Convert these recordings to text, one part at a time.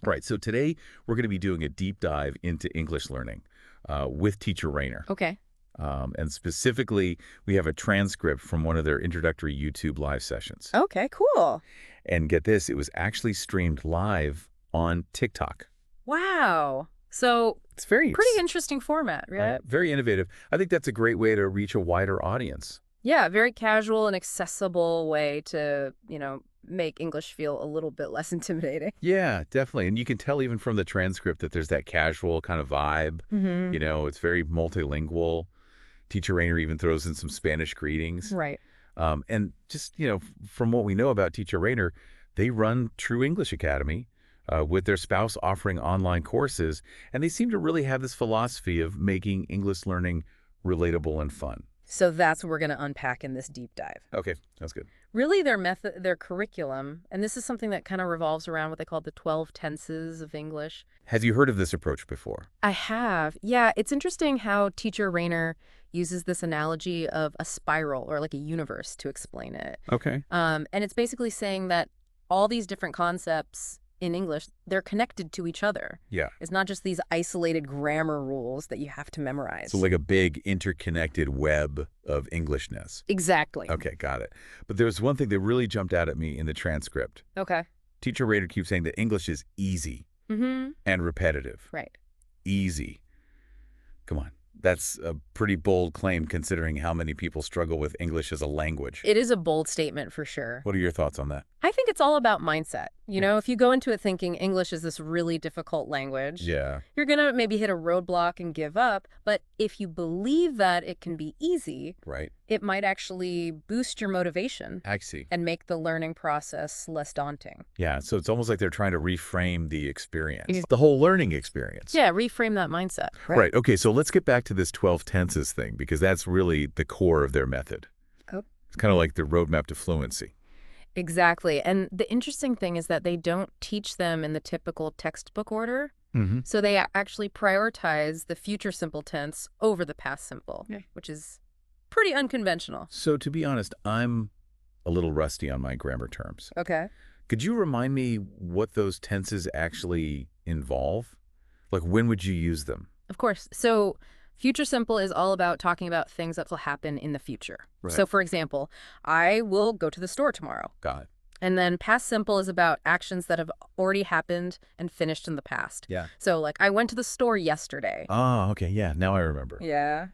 Right. So today we're going to be doing a deep dive into English learning with teacher Rayner. Okay. And specifically, we have a transcript from one of their introductory YouTube live sessions. Okay, cool. And get this, it was actually streamed live on TikTok. Wow. So It's very pretty interesting format, right? very innovative. I think that's a great way to reach a wider audience. Yeah, very casual and accessible way to, make English feel a little bit less intimidating. Yeah, definitely. And you can tell even from the transcript that there's that casual kind of vibe. Mm-hmm. It's very multilingual. Teacher Rayner even throws in some Spanish greetings. Right. And just, from what we know about Teacher Rayner, they run True English Academy with their spouse offering online courses. And they seem to really have this philosophy of making English learning relatable and fun. So that's what we're going to unpack in this deep dive. Okay, that's good. Really, their curriculum, and this is something that kind of revolves around what they call the 12 tenses of English. Have you heard of this approach before? I have. Yeah, it's interesting how teacher Rayner uses this analogy of a spiral or like a universe to explain it. Okay. And it's basically saying that all these different concepts in English, they're connected to each other. Yeah. It's not just these isolated grammar rules that you have to memorize. So like a big interconnected web of Englishness. Exactly. Okay, got it. But there's one thing that really jumped out at me in the transcript. Okay. Teacher Rayner keeps saying that English is easy Mm-hmm. and repetitive. Right. Easy. Come on. That's a pretty bold claim considering how many people struggle with English as a language. It is a bold statement for sure. What are your thoughts on that? I think it's all about mindset. If you go into it thinking English is this really difficult language, Yeah. you're going to maybe hit a roadblock and give up. But if you believe that it can be easy, Right. it might actually boost your motivation I see. and make the learning process less daunting. Yeah, so it's almost like they're trying to reframe the experience, Yeah. the whole learning experience. Yeah, reframe that mindset. Right. Okay, so let's get back to this 12 tenses thing because that's really the core of their method. Oh. It's kind of like the roadmap to fluency. Exactly. And the interesting thing is that they don't teach them in the typical textbook order. Mm-hmm. So they actually prioritize the future simple tense over the past simple, which is pretty unconventional. So to be honest, I'm a little rusty on my grammar terms. Okay. Could you remind me what those tenses actually involve? Like when would you use them? Of course. So future simple is all about talking about things that will happen in the future. Right. So for example, I will go to the store tomorrow. Got it. And then past simple is about actions that have already happened and finished in the past. Yeah. So like I went to the store yesterday. Oh, okay. Yeah, now I remember. Yeah.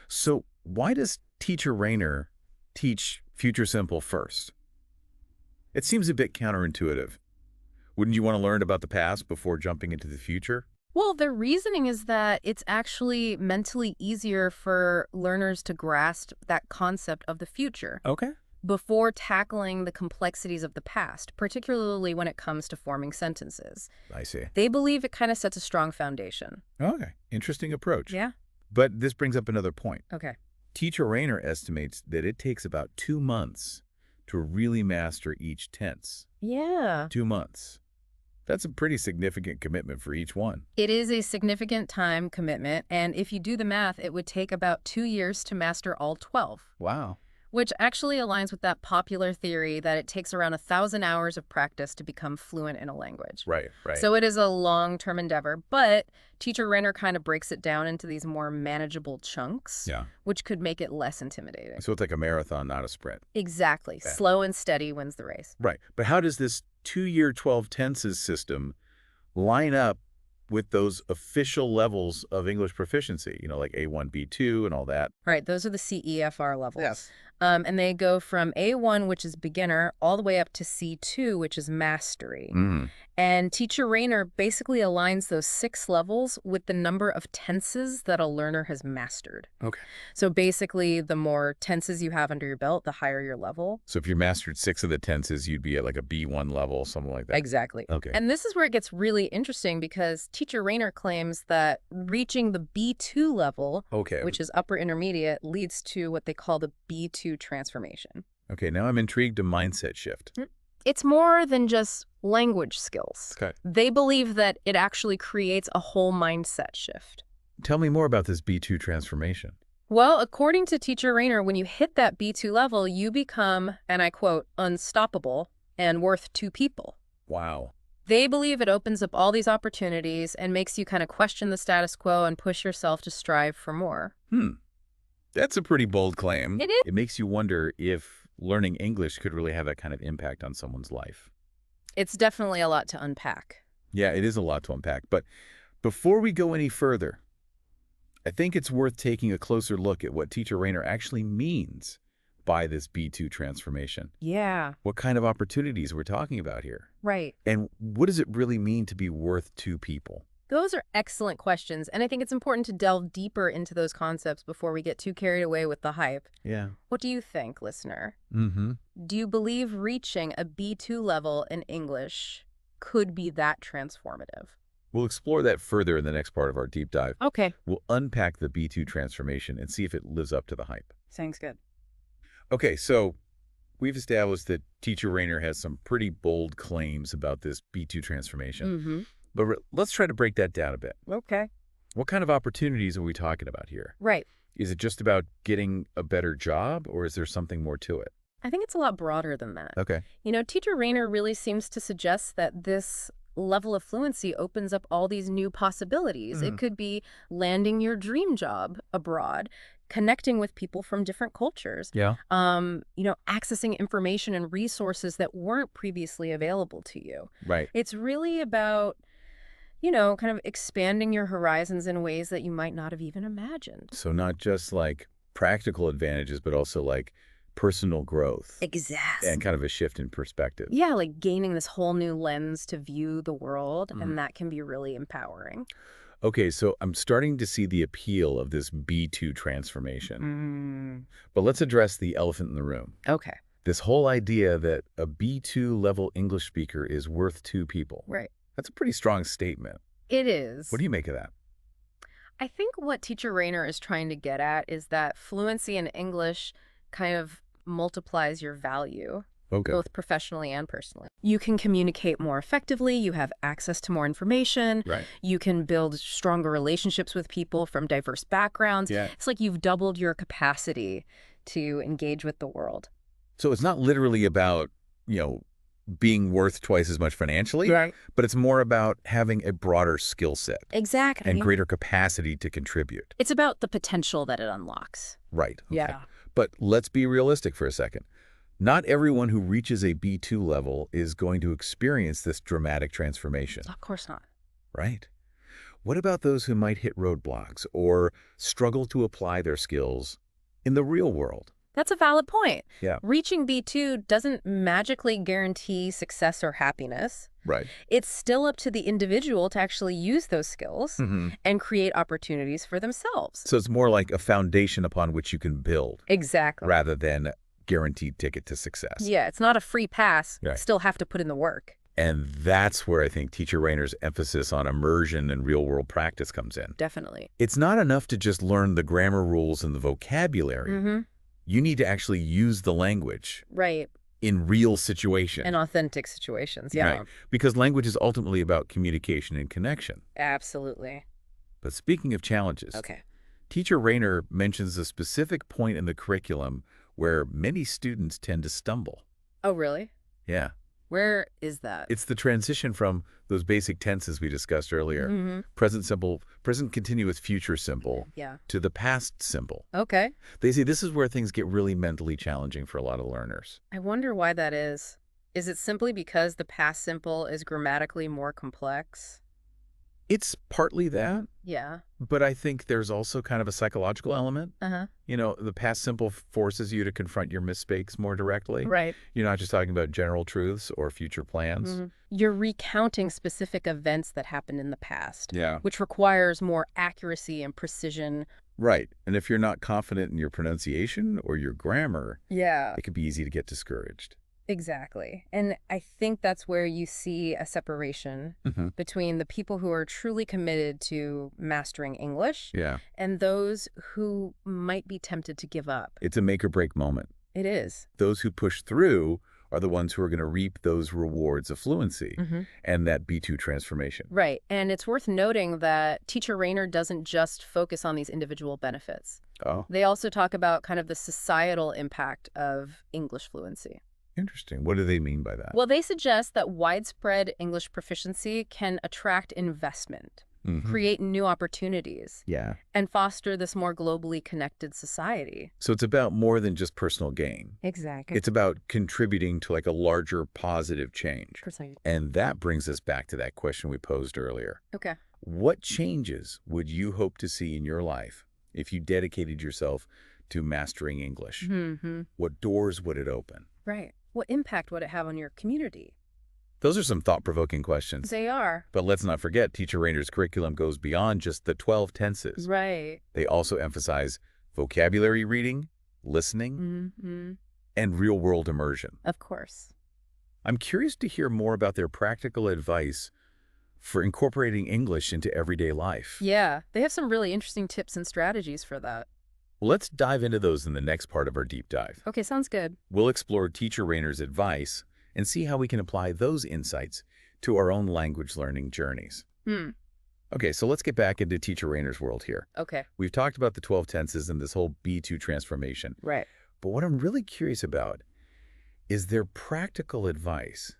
So why does Teacher Rayner teach future simple first? It seems a bit counterintuitive. Wouldn't you want to learn about the past before jumping into the future? Well, the reasoning is that it's actually mentally easier for learners to grasp that concept of the future Okay. before tackling the complexities of the past, particularly when it comes to forming sentences. I see. They believe it kind of sets a strong foundation. Okay. Interesting approach. Yeah? But this brings up another point. Okay. Teacher Rayner estimates that it takes about 2 months to really master each tense. Yeah. 2 months. That's a pretty significant commitment for each one. It is a significant time commitment, and if you do the math, it would take about 2 years to master all 12. Wow. Which actually aligns with that popular theory that it takes around 1,000 hours of practice to become fluent in a language. Right, right. So it is a long-term endeavor, but teacher Rayner kind of breaks it down into these more manageable chunks, Yeah. which could make it less intimidating. So it's like a marathon, not a sprint. Exactly. Yeah. Slow and steady wins the race. Right. But how does this 2-year 12 tenses system line up with those official levels of English proficiency, like A1, B2 and all that? Right. Those are the CEFR levels. Yes. And they go from A1, which is beginner, all the way up to C2, which is mastery. Mm. And teacher Rayner basically aligns those 6 levels with the number of tenses that a learner has mastered. Okay. So basically, the more tenses you have under your belt, the higher your level. So if you mastered 6 of the tenses, you'd be at like a B1 level, something like that. Exactly. Okay. And this is where it gets really interesting because teacher Rayner claims that reaching the B2 level, Okay. which is upper intermediate, leads to what they call the B2 transformation. Okay, now I'm intrigued to mindset shift. It's more than just language skills. Okay. They believe that it actually creates a whole mindset shift. Tell me more about this B2 transformation. Well, according to teacher Rayner, when you hit that B2 level, you become, and I quote, unstoppable and worth 2 people. Wow. They believe it opens up all these opportunities and makes you kind of question the status quo and push yourself to strive for more. That's a pretty bold claim. It is. It makes you wonder if learning English could really have that kind of impact on someone's life. It's definitely a lot to unpack. Yeah, it is a lot to unpack. But before we go any further, I think it's worth taking a closer look at what Teacher Rayner actually means by this B2 transformation. Yeah, What kind of opportunities we're talking about here? right. And what does it really mean to be worth two people? Those are excellent questions, and I think it's important to delve deeper into those concepts before we get too carried away with the hype. Yeah. What do you think, listener? Mm-hmm. Do you believe reaching a B2 level in English could be that transformative? We'll explore that further in the next part of our deep dive. Okay. We'll unpack the B2 transformation and see if it lives up to the hype. Sounds good. Okay, so we've established that Teacher Rayner has some pretty bold claims about this B2 transformation. Mm-hmm. But let's try to break that down a bit. Okay. What kind of opportunities are we talking about here? Right. Is it just about getting a better job, or is there something more to it? I think it's a lot broader than that. Okay. You know, Teacher Rayner really seems to suggest that this level of fluency opens up all these new possibilities. It could be landing your dream job abroad, connecting with people from different cultures, Yeah. Accessing information and resources that weren't previously available to you. Right. It's really about, kind of expanding your horizons in ways that you might not have even imagined. So not just like practical advantages, but also like personal growth Exactly. and kind of a shift in perspective. Yeah, like gaining this whole new lens to view the world, and that can be really empowering. Okay, so I'm starting to see the appeal of this B2 transformation. But let's address the elephant in the room. Okay. This whole idea that a B2 level English speaker is worth two people. Right. That's a pretty strong statement. It is. What do you make of that? I think what Teacher Rayner is trying to get at is that fluency in English kind of multiplies your value, Okay. both professionally and personally. You can communicate more effectively, you have access to more information, Right. you can build stronger relationships with people from diverse backgrounds. Yeah. It's like you've doubled your capacity to engage with the world. So it's not literally about, being worth twice as much financially, Right. but it's more about having a broader skill set Exactly. and greater capacity to contribute. It's about the potential that it unlocks. Right. Okay. Yeah. But let's be realistic for a second. Not everyone who reaches a B2 level is going to experience this dramatic transformation, Of course not. right? What about those who might hit roadblocks or struggle to apply their skills in the real world? That's a valid point. Yeah. Reaching B2 doesn't magically guarantee success or happiness. Right. It's still up to the individual to actually use those skills and create opportunities for themselves. So it's more like a foundation upon which you can build Exactly. rather than a guaranteed ticket to success. Yeah, it's not a free pass. Right. You still have to put in the work. And that's where I think Teacher Rayner's emphasis on immersion and real-world practice comes in. Definitely. It's not enough to just learn the grammar rules and the vocabulary. You need to actually use the language Right. in real situations. In authentic situations. Yeah. Right. Because language is ultimately about communication and connection. Absolutely. But speaking of challenges, Okay. Teacher Rayner mentions a specific point in the curriculum where many students tend to stumble. Oh, really? Yeah. Where is that? It's the transition from those basic tenses we discussed earlier, present simple, present continuous, future simple, Yeah. to the past simple. Okay. They say this is where things get really mentally challenging for a lot of learners. I wonder why that is. Is it simply because the past simple is grammatically more complex? It's partly that, Yeah. but I think there's also kind of a psychological element. Uh-huh. The past simple forces you to confront your mistakes more directly. Right. You're not just talking about general truths or future plans. You're recounting specific events that happened in the past, Yeah. which requires more accuracy and precision. Right. And if you're not confident in your pronunciation or your grammar, Yeah. it could be easy to get discouraged. Exactly. And I think that's where you see a separation between the people who are truly committed to mastering English Yeah. and those who might be tempted to give up. It's a make or break moment. It is. Those who push through are the ones who are going to reap those rewards of fluency and that B2 transformation. Right. And it's worth noting that Teacher Rayner doesn't just focus on these individual benefits. Oh. They also talk about kind of the societal impact of English fluency. Interesting. What do they mean by that? Well, they suggest that widespread English proficiency can attract investment, create new opportunities, Yeah. and foster this more globally connected society. So it's about more than just personal gain. Exactly. It's about contributing to like a larger positive change. Precisely. And that brings us back to that question we posed earlier. Okay. What changes would you hope to see in your life if you dedicated yourself to mastering English? What doors would it open? Right. What impact would it have on your community? Those are some thought-provoking questions. They are. But let's not forget, Teacher Rayner's curriculum goes beyond just the 12 tenses. Right. They also emphasize vocabulary reading, listening, and real-world immersion. Of course. I'm curious to hear more about their practical advice for incorporating English into everyday life. Yeah. They have some really interesting tips and strategies for that. Let's dive into those in the next part of our deep dive. Okay, sounds good. We'll explore Teacher Rayner's advice and see how we can apply those insights to our own language learning journeys. Okay, so let's get back into Teacher Rayner's world here. Okay. We've talked about the 12 tenses and this whole B2 transformation. Right. But what I'm really curious about is their practical advice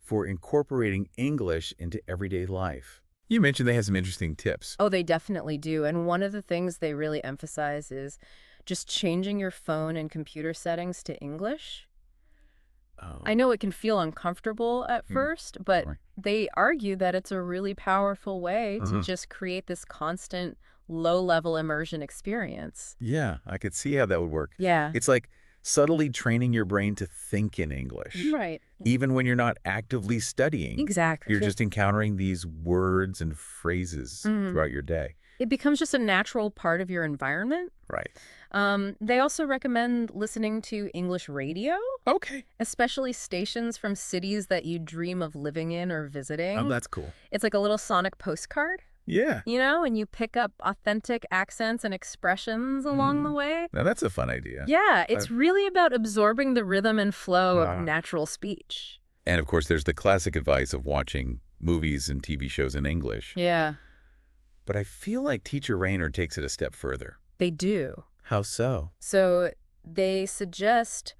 for incorporating English into everyday life. You mentioned they have some interesting tips. Oh, they definitely do. And one of the things they really emphasize is just changing your phone and computer settings to English. Oh. I know it can feel uncomfortable at first, but they argue that it's a really powerful way to just create this constant low-level immersion experience. Yeah, I could see how that would work. Yeah. It's like subtly training your brain to think in English. Right. Even when you're not actively studying. Exactly. You're just encountering these words and phrases throughout your day. It becomes just a natural part of your environment. Right. They also recommend listening to English radio, Okay. especially stations from cities that you dream of living in or visiting. Oh, that's cool. It's like a little sonic postcard, Yeah. you know, and you pick up authentic accents and expressions along the way. Now, that's a fun idea. Yeah, it's really about absorbing the rhythm and flow of natural speech. And, of course, there's the classic advice of watching movies and TV shows in English. Yeah, But I feel like Teacher Rayner takes it a step further. they do. How so? So they suggest,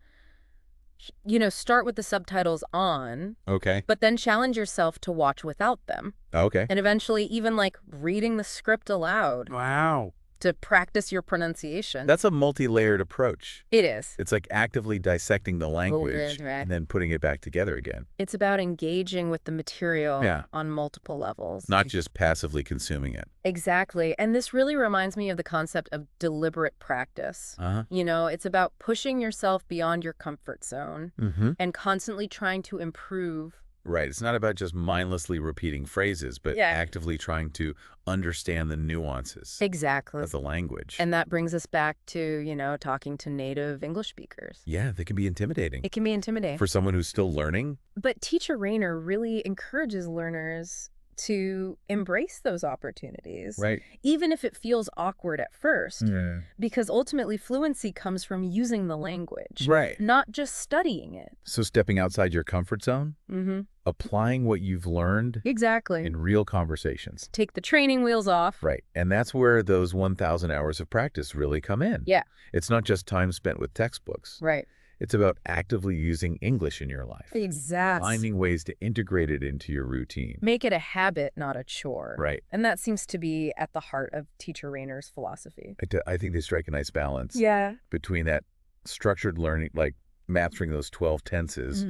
start with the subtitles on, Okay. but then challenge yourself to watch without them. Okay. And eventually even like reading the script aloud Wow. to practice your pronunciation. That's a multi-layered approach. It is. It's like actively dissecting the language right. and then putting it back together again. It's about engaging with the material Yeah. on multiple levels. Not just passively consuming it. Exactly. And this really reminds me of the concept of deliberate practice. It's about pushing yourself beyond your comfort zone and constantly trying to improve. Right. It's not about just mindlessly repeating phrases, but actively trying to understand the nuances Exactly. of the language. And that brings us back to, talking to native English speakers. Yeah, they can be intimidating. It can be intimidating. For someone who's still learning. But Teacher Rayner really encourages learners to embrace those opportunities. Right. Even if it feels awkward at first. Because ultimately fluency comes from using the language. Right. Not just studying it. So stepping outside your comfort zone, applying what you've learned Exactly. in real conversations. Take the training wheels off. Right. And that's where those 1,000 hours of practice really come in. Yeah. It's not just time spent with textbooks. Right. It's about actively using English in your life. Exactly. Finding ways to integrate it into your routine. Make it a habit, not a chore. Right. And that seems to be at the heart of Teacher Rayner's philosophy. I think they strike a nice balance Yeah. between that structured learning, like mastering those 12 tenses,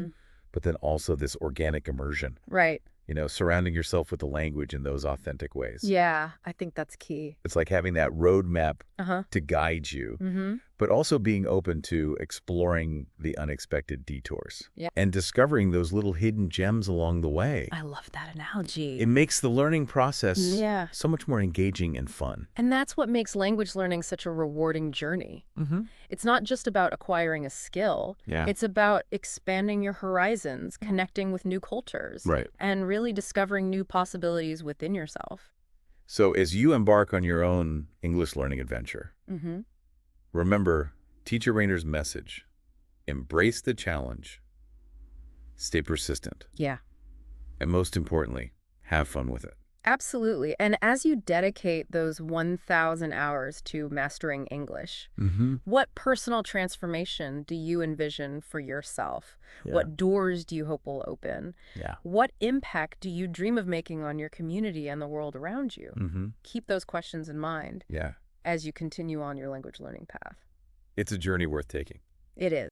but then also this organic immersion, Right. Surrounding yourself with the language in those authentic ways. Yeah, I think that's key. It's like having that roadmap Uh-huh. to guide you, but also being open to exploring the unexpected detours and discovering those little hidden gems along the way. I love that analogy. It makes the learning process Yeah. so much more engaging and fun. And that's what makes language learning such a rewarding journey. It's not just about acquiring a skill. Yeah. It's about expanding your horizons, connecting with new cultures, Right. and really discovering new possibilities within yourself. So as you embark on your own English learning adventure, remember Teacher Rayner's message: embrace the challenge, stay persistent, Yeah. and most importantly, have fun with it. Absolutely. And as you dedicate those 1,000 hours to mastering English, Mm-hmm. what personal transformation do you envision for yourself? Yeah. What doors do you hope will open? Yeah. What impact do you dream of making on your community and the world around you? Mm-hmm. Keep those questions in mind Yeah. as you continue on your language learning path. It's a journey worth taking. It is.